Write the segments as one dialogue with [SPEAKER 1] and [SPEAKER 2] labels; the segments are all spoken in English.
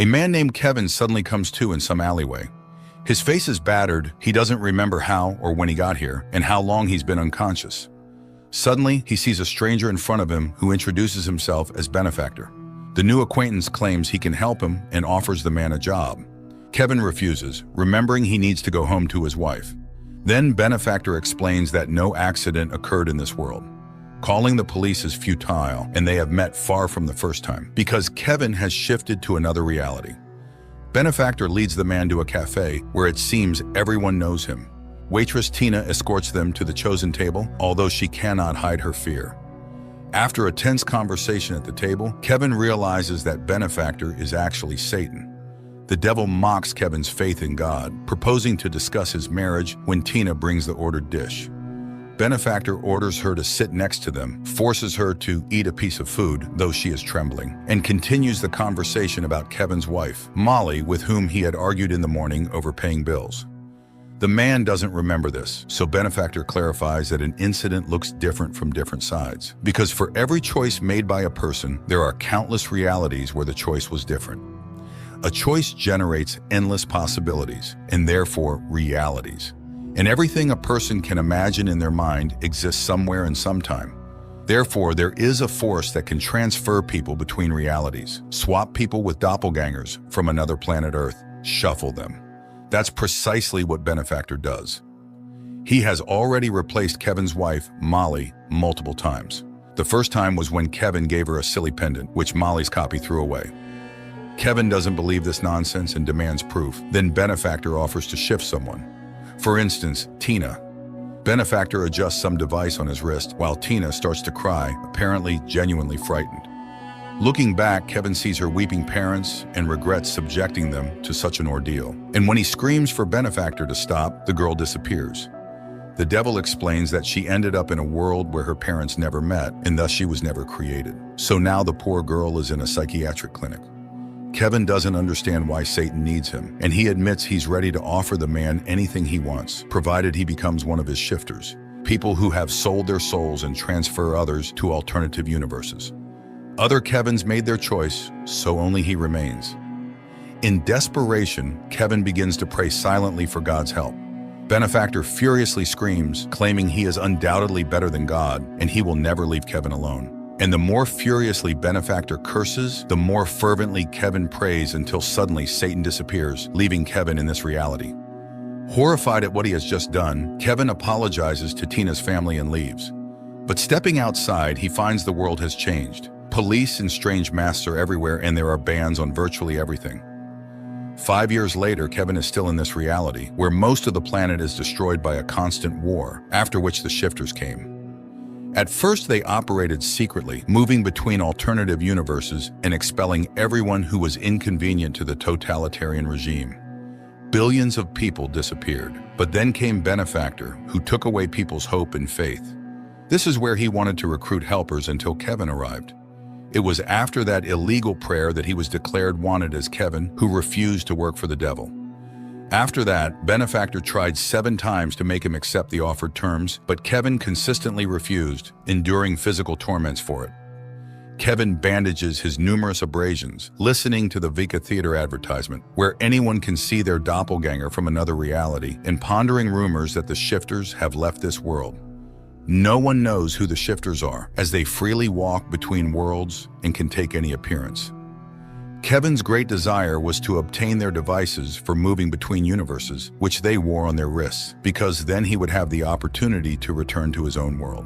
[SPEAKER 1] A man named Kevin suddenly comes to in some alleyway. His face is battered, he doesn't remember how or when he got here, and how long he's been unconscious. Suddenly, he sees a stranger in front of him who introduces himself as Benefactor. The new acquaintance claims he can help him and offers the man a job. Kevin refuses, remembering he needs to go home to his wife. Then Benefactor explains that no accident occurred in this world. Calling the police is futile, and they have met far from the first time, because Kevin has shifted to another reality. Benefactor leads the man to a cafe where it seems everyone knows him. Waitress Tina escorts them to the chosen table, although she cannot hide her fear. After a tense conversation at the table, Kevin realizes that Benefactor is actually Satan. The devil mocks Kevin's faith in God, proposing to discuss his marriage when Tina brings the ordered dish. Benefactor orders her to sit next to them, forces her to eat a piece of food, though she is trembling, and continues the conversation about Kevin's wife, Molly, with whom he had argued in the morning over paying bills. The man doesn't remember this, so Benefactor clarifies that an incident looks different from different sides. Because for every choice made by a person, there are countless realities where the choice was different. A choice generates endless possibilities, and therefore realities. And everything a person can imagine in their mind exists somewhere and sometime. Therefore, there is a force that can transfer people between realities, swap people with doppelgangers from another planet Earth, shuffle them. That's precisely what Benefactor does. He has already replaced Kevin's wife, Molly, multiple times. The first time was when Kevin gave her a silly pendant, which Molly's copy threw away. Kevin doesn't believe this nonsense and demands proof. Then Benefactor offers to shift someone. For instance, Tina. Benefactor adjusts some device on his wrist while Tina starts to cry, apparently genuinely frightened. Looking back, Kevin sees her weeping parents and regrets subjecting them to such an ordeal. And when he screams for Benefactor to stop, the girl disappears. The devil explains that she ended up in a world where her parents never met, and thus she was never created. So now the poor girl is in a psychiatric clinic. Kevin doesn't understand why Satan needs him, and he admits he's ready to offer the man anything he wants, provided he becomes one of his shifters, people who have sold their souls and transfer others to alternative universes. Other Kevins made their choice, so only he remains. In desperation, Kevin begins to pray silently for God's help. Benefactor furiously screams, claiming he is undoubtedly better than God, and he will never leave Kevin alone. And the more furiously Benefactor curses, the more fervently Kevin prays until suddenly Satan disappears, leaving Kevin in this reality. Horrified at what he has just done, Kevin apologizes to Tina's family and leaves. But stepping outside, he finds the world has changed. Police and strange masks are everywhere, and there are bans on virtually everything. 5 years later, Kevin is still in this reality, where most of the planet is destroyed by a constant war, after which the shifters came. At first, they operated secretly, moving between alternative universes and expelling everyone who was inconvenient to the totalitarian regime. Billions of people disappeared, but then came Benefactor, who took away people's hope and faith. This is where he wanted to recruit helpers until Kevin arrived. It was after that illegal prayer that he was declared wanted as Kevin, who refused to work for the devil. After that, Benefactor tried 7 times to make him accept the offered terms, but Kevin consistently refused, enduring physical torments for it. Kevin bandages his numerous abrasions, listening to the Vika Theater advertisement, where anyone can see their doppelganger from another reality, and pondering rumors that the shifters have left this world. No one knows who the shifters are, as they freely walk between worlds and can take any appearance. Kevin's great desire was to obtain their devices for moving between universes, which they wore on their wrists, because then he would have the opportunity to return to his own world.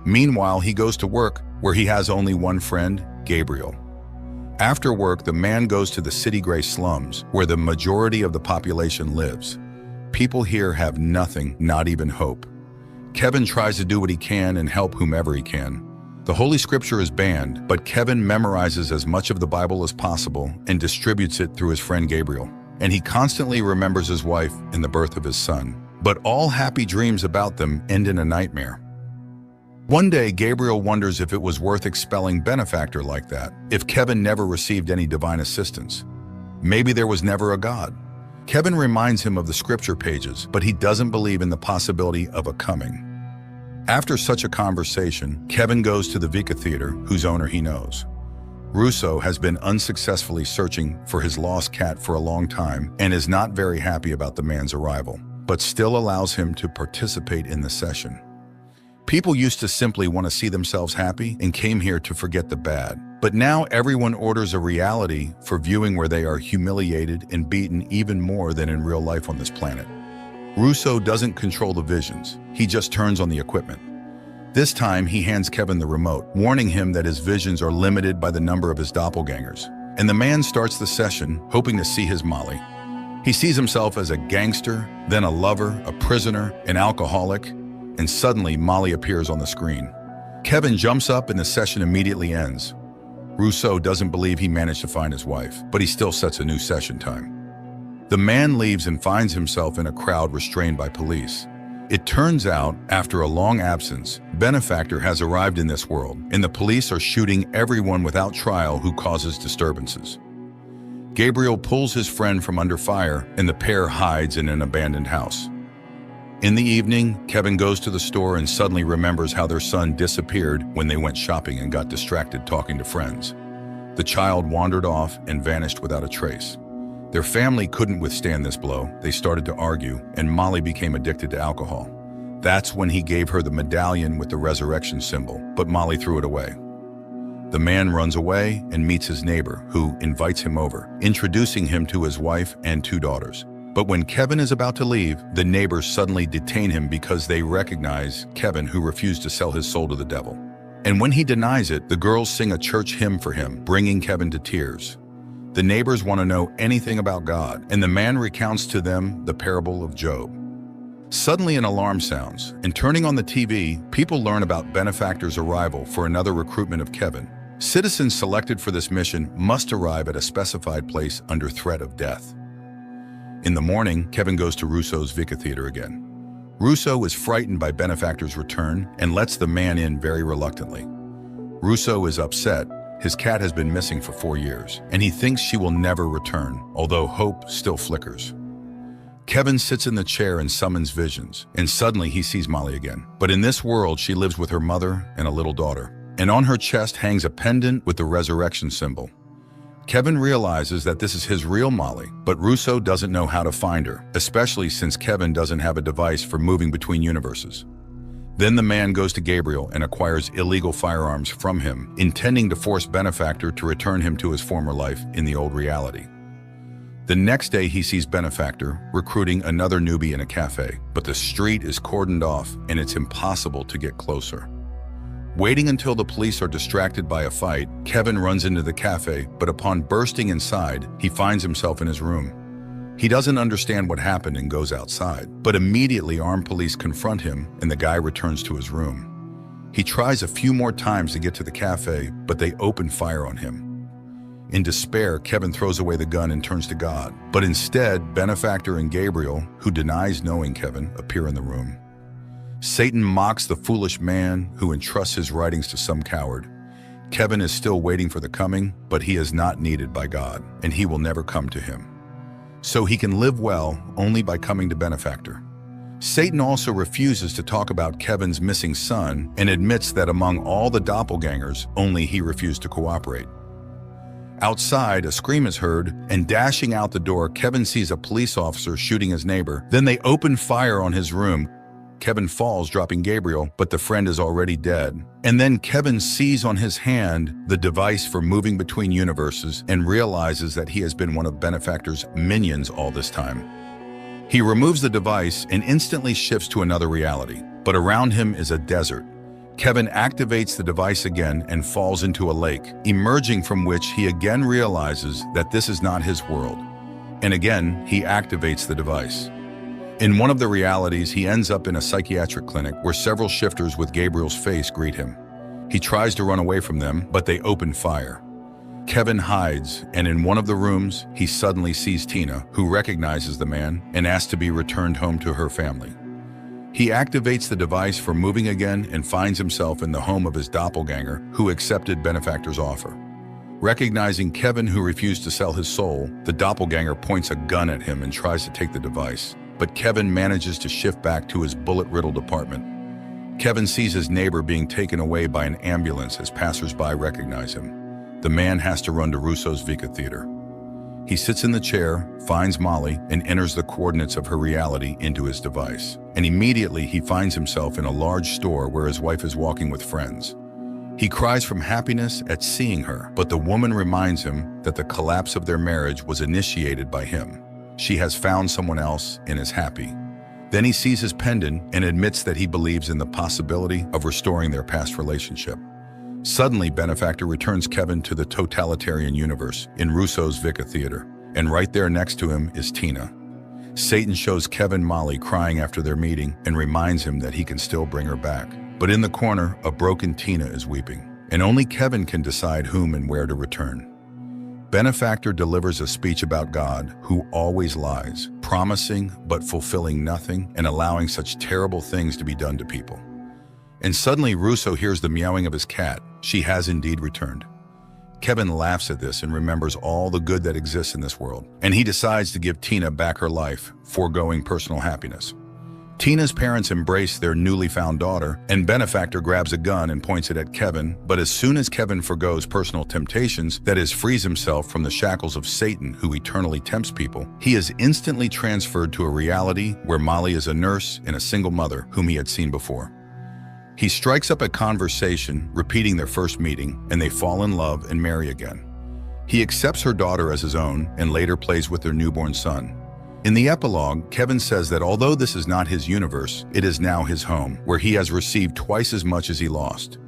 [SPEAKER 1] Meanwhile, he goes to work, where he has only one friend, Gabriel. After work, the man goes to the city gray slums, where the majority of the population lives. People here have nothing, not even hope. Kevin tries to do what he can and help whomever he can. The Holy Scripture is banned, but Kevin memorizes as much of the Bible as possible and distributes it through his friend Gabriel. And he constantly remembers his wife and the birth of his son. But all happy dreams about them end in a nightmare. One day, Gabriel wonders if it was worth expelling Benefactor like that, if Kevin never received any divine assistance. Maybe there was never a God. Kevin reminds him of the scripture pages, but he doesn't believe in the possibility of a coming. After such a conversation, Kevin goes to the Vika Theater, whose owner he knows. Russo has been unsuccessfully searching for his lost cat for a long time and is not very happy about the man's arrival, but still allows him to participate in the session. People used to simply want to see themselves happy and came here to forget the bad. But now everyone orders a reality for viewing where they are humiliated and beaten even more than in real life on this planet. Russo doesn't control the visions, he just turns on the equipment. This time he hands Kevin the remote, warning him that his visions are limited by the number of his doppelgangers. And the man starts the session, hoping to see his Molly. He sees himself as a gangster, then a lover, a prisoner, an alcoholic, and suddenly Molly appears on the screen. Kevin jumps up and the session immediately ends. Russo doesn't believe he managed to find his wife, but he still sets a new session time. The man leaves and finds himself in a crowd restrained by police. It turns out, after a long absence, Benefactor has arrived in this world, and the police are shooting everyone without trial who causes disturbances. Gabriel pulls his friend from under fire, and the pair hides in an abandoned house. In the evening, Kevin goes to the store and suddenly remembers how their son disappeared when they went shopping and got distracted talking to friends. The child wandered off and vanished without a trace. Their family couldn't withstand this blow. They started to argue, and Molly became addicted to alcohol. That's when he gave her the medallion with the resurrection symbol, but Molly threw it away. The man runs away and meets his neighbor, who invites him over, introducing him to his wife and 2 daughters. But when Kevin is about to leave, the neighbors suddenly detain him because they recognize Kevin, who refused to sell his soul to the devil. And when he denies it, the girls sing a church hymn for him, bringing Kevin to tears. The neighbors want to know anything about God, and the man recounts to them the parable of Job. Suddenly an alarm sounds, and turning on the TV, people learn about Benefactor's arrival for another recruitment of Kevin. Citizens selected for this mission must arrive at a specified place under threat of death. In the morning, Kevin goes to Russo's Vika Theater again. Russo is frightened by Benefactor's return and lets the man in very reluctantly. Russo is upset. His cat has been missing for 4 years, and he thinks she will never return, although hope still flickers. Kevin sits in the chair and summons visions, and suddenly he sees Molly again. But in this world, she lives with her mother and a little daughter, and on her chest hangs a pendant with the resurrection symbol. Kevin realizes that this is his real Molly, but Russo doesn't know how to find her, especially since Kevin doesn't have a device for moving between universes. Then the man goes to Gabriel and acquires illegal firearms from him, intending to force Benefactor to return him to his former life in the old reality. The next day he sees Benefactor recruiting another newbie in a cafe, but the street is cordoned off and it's impossible to get closer. Waiting until the police are distracted by a fight, Kevin runs into the cafe, but upon bursting inside, he finds himself in his room. He doesn't understand what happened and goes outside, but immediately armed police confront him and the guy returns to his room. He tries a few more times to get to the cafe, but they open fire on him. In despair, Kevin throws away the gun and turns to God, but instead, Benefactor and Gabriel, who denies knowing Kevin, appear in the room. Satan mocks the foolish man who entrusts his writings to some coward. Kevin is still waiting for the coming, but he is not needed by God, and he will never come to him. So he can live well only by coming to Benefactor. Satan also refuses to talk about Kevin's missing son and admits that among all the doppelgangers, only he refused to cooperate. Outside, a scream is heard, and dashing out the door, Kevin sees a police officer shooting his neighbor. Then they open fire on his room. Kevin falls, dropping Gabriel, but the friend is already dead. And then Kevin sees on his hand the device for moving between universes and realizes that he has been one of Benefactor's minions all this time. He removes the device and instantly shifts to another reality, but around him is a desert. Kevin activates the device again and falls into a lake, emerging from which he again realizes that this is not his world. And again, he activates the device. In one of the realities, he ends up in a psychiatric clinic where several shifters with Gabriel's face greet him. He tries to run away from them, but they open fire. Kevin hides, and in one of the rooms, he suddenly sees Tina, who recognizes the man and asks to be returned home to her family. He activates the device for moving again and finds himself in the home of his doppelganger, who accepted Benefactor's offer. Recognizing Kevin, who refused to sell his soul, the doppelganger points a gun at him and tries to take the device. But Kevin manages to shift back to his bullet-riddled apartment. Kevin sees his neighbor being taken away by an ambulance as passersby recognize him. the man has to run to Russo's Vika Theater. He sits in the chair, finds Molly, and enters the coordinates of her reality into his device. And immediately he finds himself in a large store where his wife is walking with friends. He cries from happiness at seeing her, but the woman reminds him that the collapse of their marriage was initiated by him. She has found someone else and is happy. Then he sees his pendant and admits that he believes in the possibility of restoring their past relationship. Suddenly, Benefactor returns Kevin to the totalitarian universe in Russo's Vika Theater, and right there next to him is Tina. Satan shows Kevin Molly crying after their meeting and reminds him that he can still bring her back. But in the corner, a broken Tina is weeping, and only Kevin can decide whom and where to return. Benefactor delivers a speech about God, who always lies, promising but fulfilling nothing and allowing such terrible things to be done to people. And suddenly Russo hears the meowing of his cat. She has indeed returned. Kevin laughs at this and remembers all the good that exists in this world, and he decides to give Tina back her life, foregoing personal happiness. Tina's parents embrace their newly found daughter, and Benefactor grabs a gun and points it at Kevin, but as soon as Kevin forgoes personal temptations, that is, frees himself from the shackles of Satan who eternally tempts people, he is instantly transferred to a reality where Molly is a nurse and a single mother whom he had seen before. He strikes up a conversation, repeating their first meeting, and they fall in love and marry again. He accepts her daughter as his own and later plays with their newborn son. In the epilogue, Kevin says that although this is not his universe, it is now his home, where he has received twice as much as he lost.